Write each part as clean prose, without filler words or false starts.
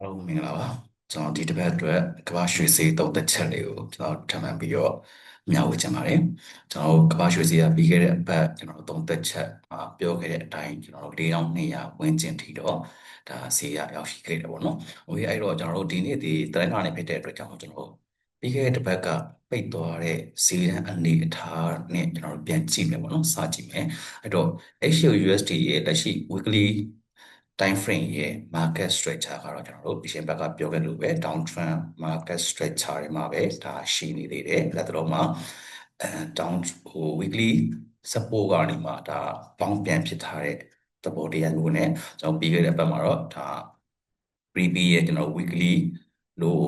ဟုတ်မင်္ဂလာပါကျွန်တော်ဒီတစ်ပတ်အတွက်ကမ္ဘာရွှေဈေးသုံးသက်ချက်လေးကိုကျွန်တော်ထပ်မံပြီးတော့မျှဝေချင်ပါတယ်ကျွန်တော်ကမ္ဘာရွှေဈေးကပြီးခဲ့တဲ့အပတ်ကျွန်တော်သုံးသက်ချက်ပြောခဲ့တဲ့အတိုင်းကျွန်တော်4200ဝန်းကျင်ထိတော့ဒါဈေးရရောက်ရှိခဲ့တယ်ပေါ့နော်အဲ့တော့ကျွန်တော်တို့ဒီနေ့ဒီတိုင်းကနေဖြစ်တဲ့အတွက်ကြောင့်ကျွန်တော်ပြီးခဲ့တဲ့တစ်ပတ်ကပိတ်သွားတဲ့ဈေးတန်းအနေအထားနဲ့ကျွန်တော်တို့ပြန်ကြည့်မယ်ပေါ့နော်စကြည့်မယ်အဲ့တော့ HUSD ရဲ့လက်ရှိ weekly time frame ရဲ့ market structure ကတော့ကျွန်တော်တို့အရှင်ဘက်ကပြောခဲ့လို့ပဲ downtrend market structure တွေမှာပဲဒါရှိနေသေးတယ်လက်တော်မှာdown weekly support ကနေမှဒါပေါင်းပြန်ဖြစ်ထားတဲ့သဘောတရားမျိုးနဲ့ကျွန်တော်ပြီးခဲ့တဲ့ဘက်မှာတော့ဒါ previous ရဲ့ကျွန်တော် weekly low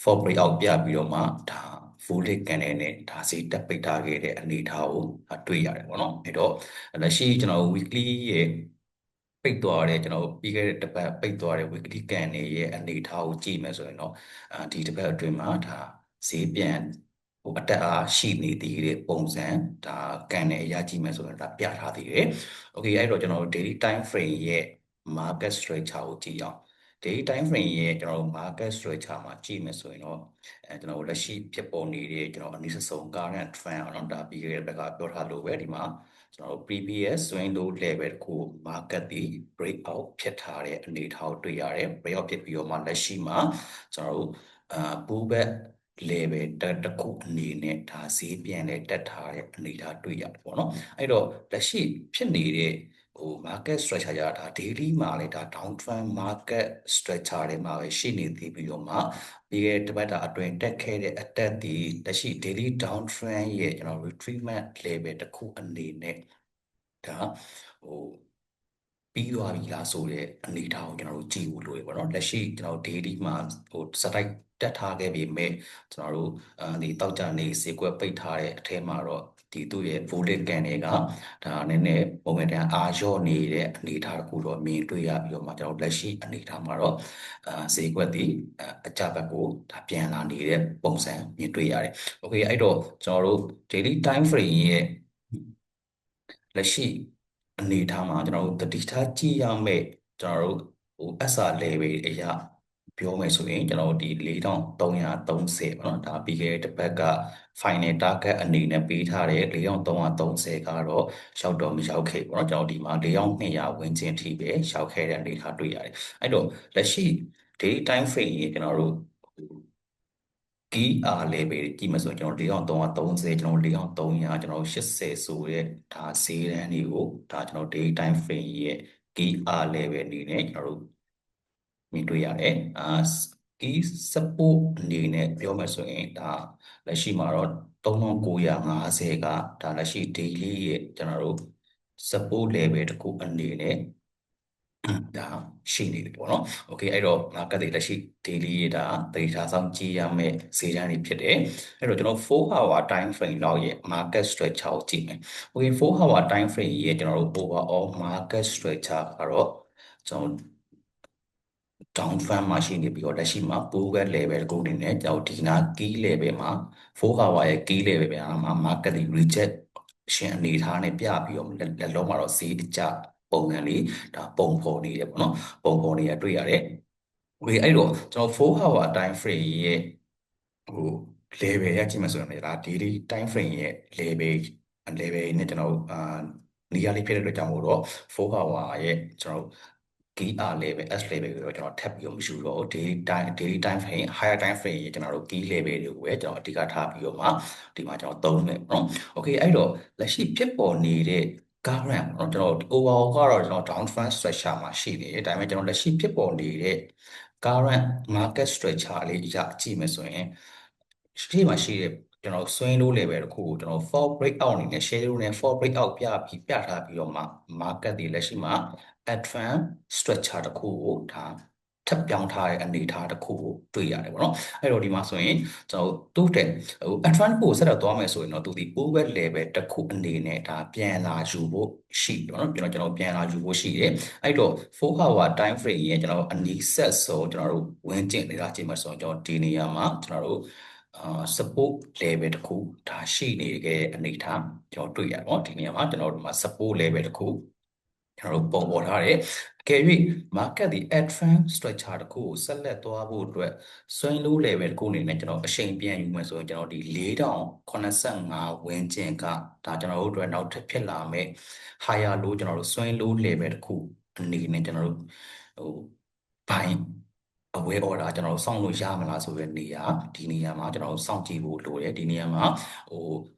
for breakout ပြပြီးတော့မှဒါ full day candle နဲ့ဒါစီတက်ပိတ်ထားခဲ့တဲ့အနေအထားကိုတွေ့ရတယ်ပေါ့နော်အဲ့တော့လက်ရှိကျွန်တော် weekly ရဲ့ပိတ်သွားတဲ့ကျွန်တော်ပြီးခဲ့တဲ့တစ်ပတ်ပိတ်သွားတဲ့ weekly candle ရဲ့အနေအထားကိုကြည့်မယ်ဆိုရင်တော့ဒီတစ်ပတ်အတွင်းမှာဒါဈေးပြန်အတက်အားရှိနေသေးတဲ့ပုံစံဒါကန်နဲ့အရာကြည့်မယ်ဆိုရင်ဒါပြထားသေးတယ်။ Okay အဲ့တော့ကျွန်တော် daily time frame ရဲ့ market structure ကိုကြည့်အောင် daily time frame ရဲ့ကျွန်တော် market structure မှာကြည့်မယ်ဆိုရင်တော့ကျွန်တော်လက်ရှိဖြစ်ပေါ်နေတဲ့ကျွန်တော်အနည်းဆုံး current trend အောင်ဒါပြီးခဲ့တဲ့ဘက်ကပြောထားလို့ပဲဒီမှာကျွန်တော် previous swing low level ကို market ဒီ break out ဖြစ်ထားတဲ့အနေအထားကိုတွေ့ရတယ် break out ဖြစ်ပြီးတော့မှလက်ရှိမှာကျွန်တော်တို့pullback level တစ်ခုအနေနဲ့ဒါဈေးပြန်လဲတက်ထားတဲ့အနေအထားတွေ့ရတယ်ပေါ့နော်အဲ့တော့လက်ရှိဖြစ်နေတဲ့market structure ကြတာ daily မှာလည်းဒါ downtrend market structure တွေမှာပဲရှိနေသေးပြီးတော့မှပြီးခဲ့တဲ့တစ်ပတ်တာအတွင်းတက်ခဲ့တဲ့အတက်ဒီလက်ရှိ daily downtrend ရဲ့ကျွန်တော် retracement level တစ်ခုအနေနဲ့ဒါဟိုပြီးသွားပြီလားဆိုတဲ့အနေအထားကိုကျွန်တော်တို့ကြည့်ဖို့လိုရပါတော့လက်ရှိကျွန်တော် daily မှာစတိုက်တက်ထားခဲ့ပြီမဲ့ကျွန်တော်တို့ဒီတောက်ကြနေစေကွက်ပိတ်ထားတဲ့အထဲမှာတော့ဒီသူ့ရဲ့ voltage can တွေကဒါနည်းနည်းပုံမှန်တန်အာရော့နေတဲ့အနေအထားတစ်ခုတော့မြင်တွေ့ရပြီးတော့မှကျွန်တော်လက်ရှိအနေအထားမှာတော့စေကွက်ဒီအကြဘက်ကိုဒါပြန်လာနေတဲ့ပုံစံမြင်တွေ့ရတယ်။ Okay အဲ့တော့ကျွန်တော်တို့ daily time frame ရဲ့လက်ရှိအနေအထားမှာကျွန်တော်တို့တတိထားကြည့်ရမယ့်ကျွန်တော်တို့SR level အရာပြောမယ်ဆိုရင်ကျွန်တော်တို့ဒီ4330ပေါ့နော်ဒါပြီးခဲ့တဲ့တစ်ပတ်က final target အနေနဲ့ပေးထားတဲ့4330ကတော့ရှောက်တော့မရောက်ခဲ့ပေါ့နော်ကျွန်တော်ဒီမှာ4200ဝန်းကျင်ထိပဲရှောက်ခဲ့တဲ့အနေအထားတွေ့ရတယ်အဲ့တော့လက်ရှိ day time frame ကြီးကျွန်တော်တို့ key level ကြည့်မှဆိုကျွန်တော်4330ကျွန်တော်4300ကျွန်တော်80ဆိုတဲ့ဒါဈေးတန်းတွေကိုဒါကျွန်တော် day time frame ရဲ့ key level အနေနဲ့ကျွန်တော်တို့မြင်တွေ့ရတယ်key support အနေနဲ့ပြောမှဆိုရင်ဒါလက်ရှိမှာတော့3950ကဒါလက်ရှိ daily ရဲ့ကျွန်တော်တို့ support level တစ်ခုအနေနဲ့ဒါရှိနေတယ်ပေါ့နော်။ Okay အဲ့တော့ market တွေလက်ရှိ daily ဒါ data ဆောင်ကြည့်ရမယ့်ဈေးတန်းတွေဖြစ်တယ်။အဲ့တော့ကျွန်တော်4 hour time frame လောက်ရဲ့ market structure ကိုကြည့်မယ်။ Okay 4 hour time frame ရဲ့ကျွန်တော်တို့ overall market structure ကတော့ကျွန်တော် down trend မှာရှိနေပြီးတော့လက်ရှိမှာ pullback level ကိုအနေနဲ့ကျွန်တော်ဒီနာ key level မှာ4 hour ရဲ့ key level မှာ market တွေ reject ရှင်အနေထားနဲ့ပြပြီးတော့လက်လုံးမှာတော့ဈေးတကျပုံစံလေးဒါပုံဖော်နေတယ်ပေါ့နော်ပုံဖော်နေရတွေ့ရတယ်။ဒီအဲ့တော့ကျွန်တော်4 hour time frame ရဲ့level ရကြည့်မှဆိုရင်ဒါ daily time frame ရဲ့ level နဲ့ကျွန်တော်နေရာလေးဖြစ်တဲ့အတွက်ကြောင့်မို့တော့4 hour ရဲ့ကျွန်တော်key level S level ကိုတော့ကျွန်တော်ထပ်ပြီးတော့မရှိတော့ daily time frame higher time frame ရဲ့ကျွန်တော်တို့ key level တွေကိုပဲကျွန်တော်အဓိကထားပြီးတော့မှဒီမှာကျွန်တော်သုံးမယ်ပေါ့နော်။ Okay အဲ့တော့လက်ရှိဖြစ်ပေါ်နေတဲ့ current ပေါ့နော်ကျွန်တော် overall ကတော့ကျွန်တော် down trend structure မှာရှိနေတယ်ဒါပေမဲ့ကျွန်တော်လက်ရှိဖြစ်ပေါ်နေတဲ့ current market structure လေးအရကြည့်မယ်ဆိုရင်ရှိမှရှိတဲ့ကျွန်တော် swing low level တခုကိုကျွန်တော် fall break out အနေနဲ့ share နဲ့ fall break out ပြထားပြီးတော့မှ market တွေလက်ရှိမှာ advanced structure တခုကိုဒါထပ်ပြောင်းထားတဲ့အနေအထားတစ်ခုကိုတွေ့ရတယ်ပေါ့နော်အဲ့တော့ဒီမှာဆိုရင်ကျွန်တော်တူးတဲ့advance ကိုဆက်တော့သွားမယ်ဆိုရင်တော့သူဒီ pullback level တစ်ခုအနေနဲ့ဒါပြန်လာယူဖို့ရှိတယ်ပေါ့နော်ကျွန်တော်ပြန်လာယူဖို့ရှိတယ်အဲ့တော့4 hour time frame ရဲ့ကျွန်တော်အနီးဆက်ဆိုကျွန်တော်တို့ဝင်ကျင်နေတာချိန်မှာဆိုရင်ကျွန်တော်ဒီနေရာမှာကျွန်တော်တို့support level တစ်ခုဒါရှိနေတဲ့အနေအထားကျွန်တော်တွေ့ရပါတော့ဒီနေရာမှာကျွန်တော်တို့မှာ support level တစ်ခု ကျွန်တော်တို့ပုံပေါ်ထားတယ်အကယ်၍ market ဒီ advanced structure တစ်ခုကိုဆက်လက်သွားဖို့အတွက် swing low level တစ်ခုအနေနဲ့ကျွန်တော်အချိန်ပြန်ယူမယ်ဆိုရင်ကျွန်တော်ဒီ4085ဝန်းကျင်ကဒါကျွန်တော်တို့အတွက်နောက်ထပ်ဖြစ်လာမယ့် higher low ကျွန်တော်တို့ swing low level တစ်ခုအနေနဲ့ကျွန်တော်တို့ဟို buy aware order ကျွန်တော်တို့စောင့်လို့ရမလားဆိုတဲ့နေရာဒီနေရာမှာကျွန်တော်တို့စောင့်ကြည့်ဖို့လိုတယ်ဒီနေရာမှာ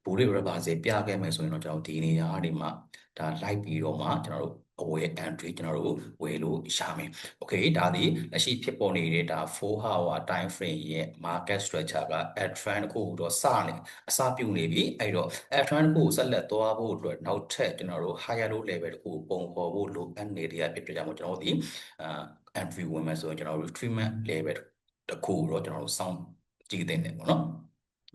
bullet reversal ပြခဲ့မယ်ဆိုရင်တော့ကျွန်တော်ဒီနေရာဒီမှာဒါ live ပြီးတော့မှကျွန်တော်တို့aware entry ကျွန်တော်တို့ဝယ်လို့ရမယ် okay ဒါဒီလက်ရှိဖြစ်ပေါ်နေတဲ့ဒါ4 hour time frame ရဲ့ market structure က at trend တစ်ခုတော့စနေအစပြုနေပြီအဲ့တော့ at trend တစ်ခုကိုဆက်လက်သွားဖို့အတွက်နောက်ထပ်ကျွန်တော်တို့ higher low level တစ်ခုပုံဖော်ဖို့လိုအပ်နေတဲ့ဖြစ်တဲ့ကြောင့်ကျွန်တော်တို့ဒီentry ဝင်မယ်ဆိုရင်ကျွန်တော်တို့ treatment level တစ်ခုတော့ကျွန်တော်တို့စောင့်ကြည့်တဲ့နေပေါ့နော်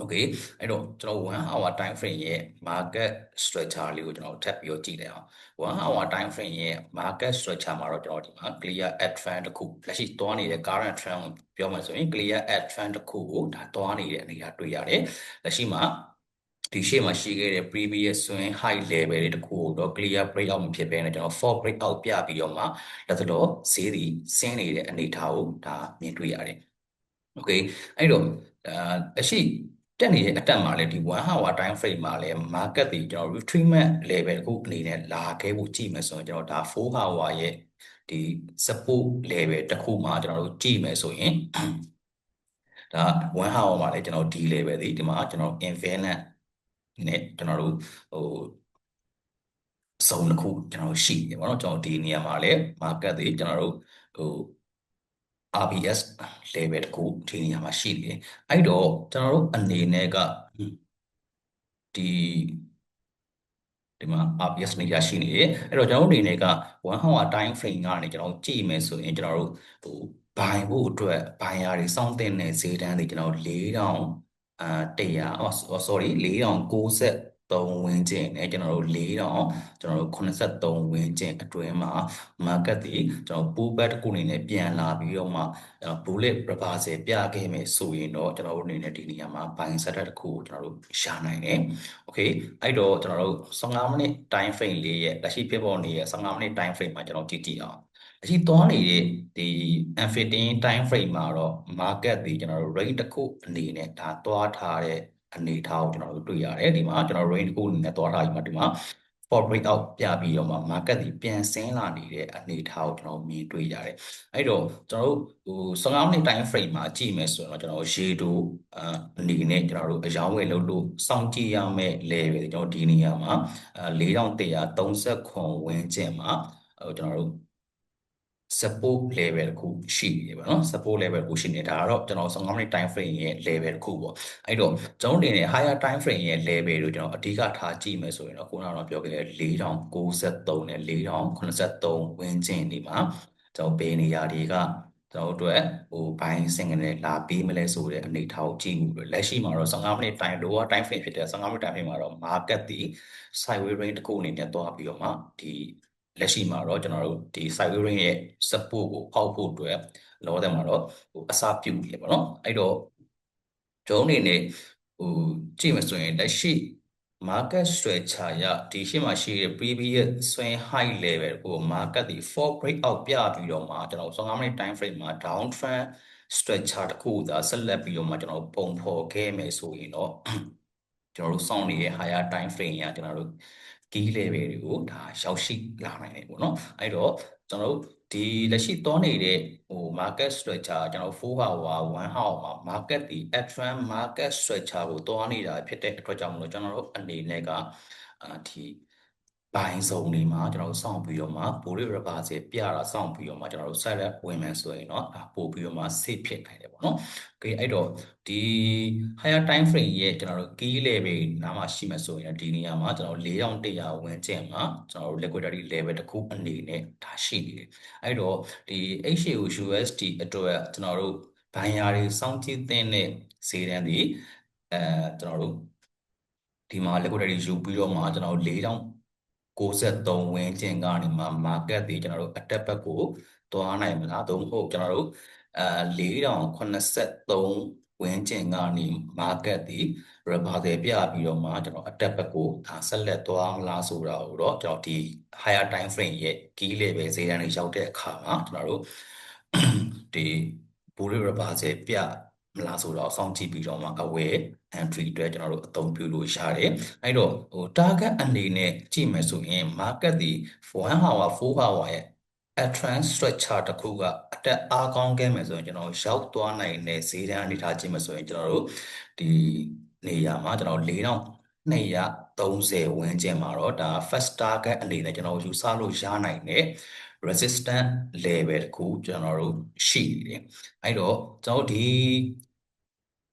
okay အဲ့တော့ကျွန်တော်1 hour time frame ရဲ့ market structure လေးကိုကျွန်တော်ထပ်ပြီးတော့ကြည့်တယ်အောင်1 hour time frame ရဲ့ market structure မှာတော့ကျွန်တော်ဒီမှာ clear at trend တစ်ခုလက်ရှိသွားနေတဲ့ current trend ကိုပြောမှဆိုရင် clear at trend တစ်ခုကိုဒါသွားနေတဲ့အနေအထားတွေ့ရတယ်လက်ရှိမှာဒီရှေ့မှာရှိခဲ့တဲ့ previous swing high level တွေတခုကိုတော့ clear breakout မဖြစ်ဘဲနဲ့ကျွန်တော် fall breakout ပြပြီးတော့မှဒါဆိုတော့ဈေးဒီဆင်းနေတဲ့အနေအထားကိုဒါမြင်တွေ့ရတယ် okay အဲ့တော့အရှိတက်နေတဲ့အတက်မှာလည်းဒီ1 hour time frame မှာလည်း market တွေကျွန်တော် retracement level ကိုအနေနဲ့လာခဲ့ဖို့ကြည့်မယ်ဆိုရင်ကျွန်တော်ဒါ4 hour ရဲ့ဒီ support level တစ်ခုမှာကျွန်တော်တို့ကြည့်မယ်ဆိုရင်ဒါ1 hour မှာလည်းကျွန်တော်ဒီ level တွေဒီမှာကျွန်တော် infinite နဲ့ကျွန်တော်တို့စုံတစ်ခုကျွန်တော်ရှိတယ်ပေါ့နော်ကျွန်တော်ဒီနေရာမှာလည်း market တွေကျွန်တော်တို့RBS level တစ်ခုဒီနေရာမှာရှိတယ်အဲ့တော့ကျွန်တော်တို့အနေနဲ့ကဒီမှာ RBS နေရာရှိနေတယ်အဲ့တော့ကျွန်တော်တို့အနေနဲ့က1 hour time frame ကနေကျွန်တော်ကြည့်မယ်ဆိုရင်ကျွန်တော်တို့ဘိုင်ဖို့အတွက်ဘိုင်ယာတွေစောင့်တင်တဲ့ဈေးတန်းတွေကျွန်တော်100 sorry 4093ဝန်းကျင်နဲ့ကျွန်တော်တို့4083ဝန်းကျင်အတွင်းမှာ market တွေကျွန်တော် pullback တစ်ခုအနေနဲ့ပြန်လာပြီးတော့မှbullet reversal ပြခဲ့မယ်ဆိုရင်တော့ကျွန်တော်တို့အနေနဲ့ဒီနေရာမှာ buying setup တစ်ခုကိုကျွန်တော်တို့ရှာနိုင်တယ် okay အဲ့တော့ကျွန်တော်တို့15မိနစ် time frame လေးရဲ့လက်ရှိဖြစ်ပေါ်နေတဲ့15မိနစ် time frame မှာကျွန်တော်ကြည့်အောင်လက်ရှိသွားနေတဲ့ဒီ M15 time frame မှာတော့ market တွေကျွန်တော်တို့ range တစ်ခုအနေနဲ့ဒါသွားထားတဲ့အနေအထားကိုကျွန်တော်တို့တွေ့ရတယ်ဒီမှာကျွန်တော် range တစ်ခုအနေနဲ့သွားထားပြီးမှဒီမှာ for breakout ပြပြီးတော့မှ market တွေပြန်ဆင်းလာနေတဲ့အနေအထားကိုကျွန်တော်မြင်တွေ့ရတယ်အဲ့တော့ကျွန်တော်တို့15မိနစ် time frame မှာကြည့်မယ်ဆိုတော့ကျွန်တော်ရေတိုအနေနဲ့ကျွန်တော်တို့အယောင်းဝယ်လုပ်လို့စောင့်ကြည့်ရမယ့် level တွေကျွန်တော်ဒီနေရာမှာ4139ဝန်းကျင်မှာကျွန်တော်တို့ support level တစ်ခုရှိနေတယ်ပေါ့နော် support level တစ်ခုရှိနေဒါကတော့ကျွန်တော်15မိနစ် time frame ရဲ့ level တစ်ခုပေါ့အဲ့တော့ကျွန်တော်အနေနဲ့ higher time frame ရဲ့ level ကိုကျွန်တော်အဓိကထားကြည့်မယ်ဆိုရင်တော့ခုနကတော့ပြောခဲ့တဲ့4093နဲ့4083ဝန်းကျင်ဒီမှာကျွန်တော်ဘယ်နေရာတွေကကျွန်တော်တို့အတွက်buying signal နဲ့လာပေးမလဲဆိုတဲ့အနေအထားကိုကြည့်မှုလက်ရှိမှာတော့15မိနစ် time lower time frame ဖြစ်တဲ့15မိနစ် time frame မှာတော့ market ဒီ sideways range တစ်ခုအနေနဲ့သွားပြီးတော့မှဒီလက်ရှိမှာတော့ကျွန်တော်တို့ဒီ sideways range ရဲ့ support ကိုဖောက်ဖို့အတွက်လောတယ်မှာတော့အစပြုနေပေါ့နော်အဲ့တော့ကျွန်တော်အနေနဲ့ကြည့်မယ်ဆိုရင်လက်ရှိ market structure ရဒီရှေ့မှာရှိတဲ့ previous swing high level ကို market ဒီ fall breakout ပြပြီးတော့မှကျွန်တော်15မိနစ် time frame မှာ down trend structure တစ်ခုသာဆက်လက်ပြီးတော့မှကျွန်တော်ပုံဖော်ခဲ့မယ်ဆိုရင်တော့ကျွန်တော်တို့စောင့်နေတဲ့ higher time frame ရကျွန်တော်တို့ key level တွေကိုဒါရောက်ရှိလာနိုင်တယ်ပေါ့နော်အဲ့တော့ကျွန်တော်တို့ဒီလက်ရှိသွားနေတဲ့market structure ကျွန်တော်4 hour 1 hour မှာ market ဒီ trend market structure ကိုသွားနေတာဖြစ်တဲ့အတွက်ကြောင့်မလို့ကျွန်တော်တို့အနေနဲ့ကဒီဘိုင်းစုံတွေမှာကျွန်တော်တို့စောင့်ပြီးတော့မှ bullet reversal ပြတာစောင့်ပြီးတော့မှကျွန်တော်တို့ set up ဝင်မယ်ဆိုရင်တော့ပို့ပြီးတော့မှ safe ဖြစ်နိုင်တယ်ပေါ့နော်။ Okay အဲ့တော့ဒီ higher time frame ရဲ့ကျွန်တော်တို့ key level နားမှာရှိမှဆိုရင်ဒီနေရာမှာကျွန်တော်4100ဝန်းကျင်မှာကျွန်တော်တို့ liquidity level တစ်ခုအနေနဲ့ဒါရှိနေတယ်။အဲ့တော့ဒီ HUSD အတွက်ကျွန်တော်တို့ဘိုင်းယာတွေစောင့်ကြည့်တဲ့ဈေးတန်းဒီကျွန်တော်တို့ဒီမှာ liquidity ယူပြီးတော့မှကျွန်တော်တို့4093ဝန်းကျင်ကနေမှ market တွေကျွန်တော်တို့အတက်ဘက်ကိုသွားနိုင်မလားသို့မဟုတ်ကျွန်တော်တို့4083 ဝင်းကျင်ကနေ market ဒီ reversal ပြပြီးတော့မှကျွန်တော်အတက်ဘက်ကိုဒါဆက်လက်သွားမလားဆိုတာကိုတော့ကျွန်တော်ဒီ higher time frame ရဲ့ key level ဈေးတန်းတွေရောက်တဲ့အခါမှာကျွန်တော်တို့ဒီ bullish reversal ပြမလားဆိုတော့စောင့်ကြည့်ပြီးတော့မှ aware entry အတွက်ကျွန်တော်တို့အသုံးပြုလို့ရတယ်အဲ့တော့target အနေနဲ့ကြည့်မယ်ဆိုရင် market ဒီ1 hour 4 hour ရဲ့advanced structure တစ်ခုကအတက်အားကောင်းခဲ့မယ်ဆိုရင်ကျွန်တော်ရောက်သွားနိုင်တဲ့ဈေးတန်းအနေထားကြည့်မယ်ဆိုရင်ကျွန်တော်တို့ဒီနေရာမှာကျွန်တော်4230ဝန်းကျင်မှာတော့ဒါ first target အနေနဲ့ကျွန်တော်ယူဆလို့ရနိုင်တဲ့ resistance level တစ်ခုကျွန်တော်တို့ရှိနေတယ်အဲ့တော့ကျွန်တော်ဒီ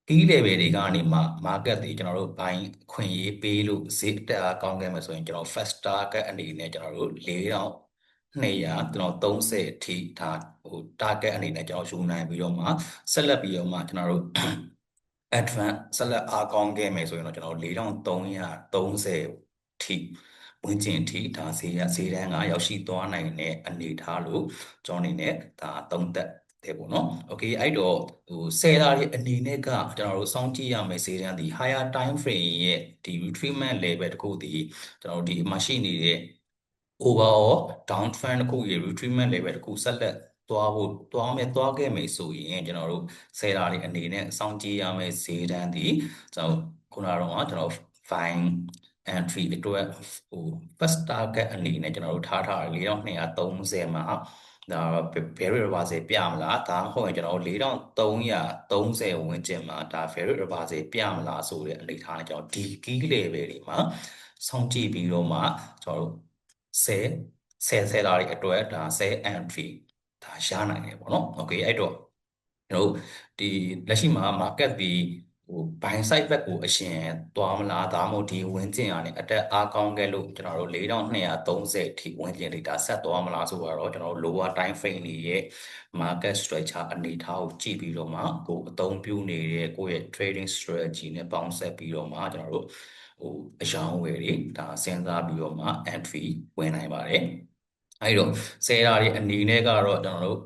key level တွေကနေမှ market တွေကျွန်တော်တို့ဘိုင်းခွင့်ရေးပေးလို့ဈေးတက်အားကောင်းခဲ့မယ်ဆိုရင်ကျွန်တော် first target အနေနဲ့ကျွန်တော်တို့4200ကျွန်တော်30အထိဒါtarget အနေနဲ့ကျွန်တော်ယူနိုင်ပြီးတော့မှဆက်လက်ပြီးတော့မှကျွန်တော်တို့ advance ဆက်လက်အားကောင်းခဲ့မယ်ဆိုရင်တော့ကျွန်တော်4330ထိဝန်းကျင်ထိဒါဈေးတန်းကရောက်ရှိသွားနိုင်တဲ့အနေအထားလို့ကျွန်တော်အနေနဲ့ဒါသုံးသပ်တယ်ပေါ့နော်။ Okay အဲ့တော့10 လာရဲ့အနေနဲ့ကကျွန်တော်တို့စောင့်ကြည့်ရမယ့်ဈေးတန်းဒီ higher time frame ရဲ့ဒီ retracement level တခုဒီကျွန်တော်တို့ဒီမှာရှိနေတဲ့ overall downtrend တခုရဲ့ retracement level တခုဆက်လက်သွားခဲ့မယ်ဆိုရင်ကျွန်တော်တို့10 လာတွေအနေနဲ့စောင့်ကြည့်ရမယ့်ဈေးတန်းဒီကျွန်တော်ခုနကတော့ကျွန်တော် fine entry အတွက်first target အနေနဲ့ကျွန်တော်တို့ထားတယ်4230မှာဒါ very reversal ပြမလားဒါမှမဟုတ်ရင်ကျွန်တော်4330ဝန်းကျင်မှာဒါ very reversal ပြမလားဆိုတဲ့အနေထားနဲ့ကျွန်တော်ဒီ key level တွေမှာစောင့်ကြည့်ပြီးတော့မှကျွန်တော်တို့10လာတွေအတွက်ဒါ10 entry ဒါရနိုင်တယ်ပေါ့နော် okay အဲ့တော့ကျွန်တော်တို့ဒီလက်ရှိမှာ market ဒီbuying side ဘက်ကိုအရှင်သွားမလားဒါမှမဟုတ်ဒီဝန်းကျင်ကနေအတက်အားကောင်းခဲ့လို့ကျွန်တော်တို့4230ထိဝန်းကျင်လေးဒါဆက်သွားမလားဆိုတော့ကျွန်တော်တို့ lower time frame တွေရဲ့ market structure အနေအထားကိုကြည့်ပြီးတော့မှကိုအသုံးပြုနေတဲ့ကိုယ့်ရဲ့ trading strategy နဲ့ပေါင်းစပ်ပြီးတော့မှကျွန်တော်တို့အယောင်းဝယ်တွေဒါစဉ်းစားပြီးတော့မှ entry ဝင်နိုင်ပါတယ်အဲ့တော့10ရာတွေအနေနဲ့ကတော့ကျွန်တော်တို့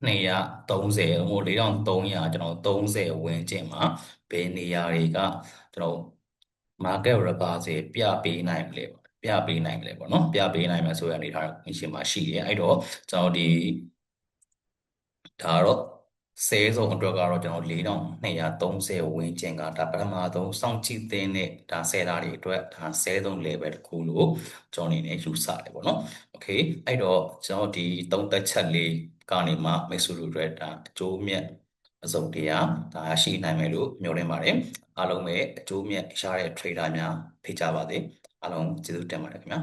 4230ဟို4300ကျွန်တော်30ဝန်းကျင်မှာဘယ်နေရာတွေကကျွန်တော် market reversal ပြပေးနိုင်မလဲပေါ့ပြပေးနိုင်မလဲပေါ့နော်ပြပေးနိုင်မယ်ဆိုရအနေထားရှင်မှာရှိတယ်အဲ့တော့ကျွန်တော်ဒီဒါတော့ဆဲဆုံးအတွက်ကတော့ကျွန်တော်4230ဝန်းကျင်ကဒါပထမဆုံးစောင့်ကြည့်တဲ့ဒါဆဲသားတွေအတွက်ဒါဆဲဆုံး level တစ်ခုလို့ကျွန်တော်အနေနဲ့ယူဆတယ်ပေါ့နော်โอเคအဲ့တော့ကျွန်တော်ဒီသုံးသက်ချက်လေးကနေမှမိတ်ဆွေတို့အတွက်ဒါအကျိုးမြတ်အစုံတရားဒါရှိနိုင်မယ်လို့မျှော်လင့်ပါတယ်အားလုံးပဲအကျိုးမြတ်ရတဲ့ trader များဖိတ်ကြပါစေအားလုံးကျေးဇူးတင်ပါတယ်ခင်ဗျာ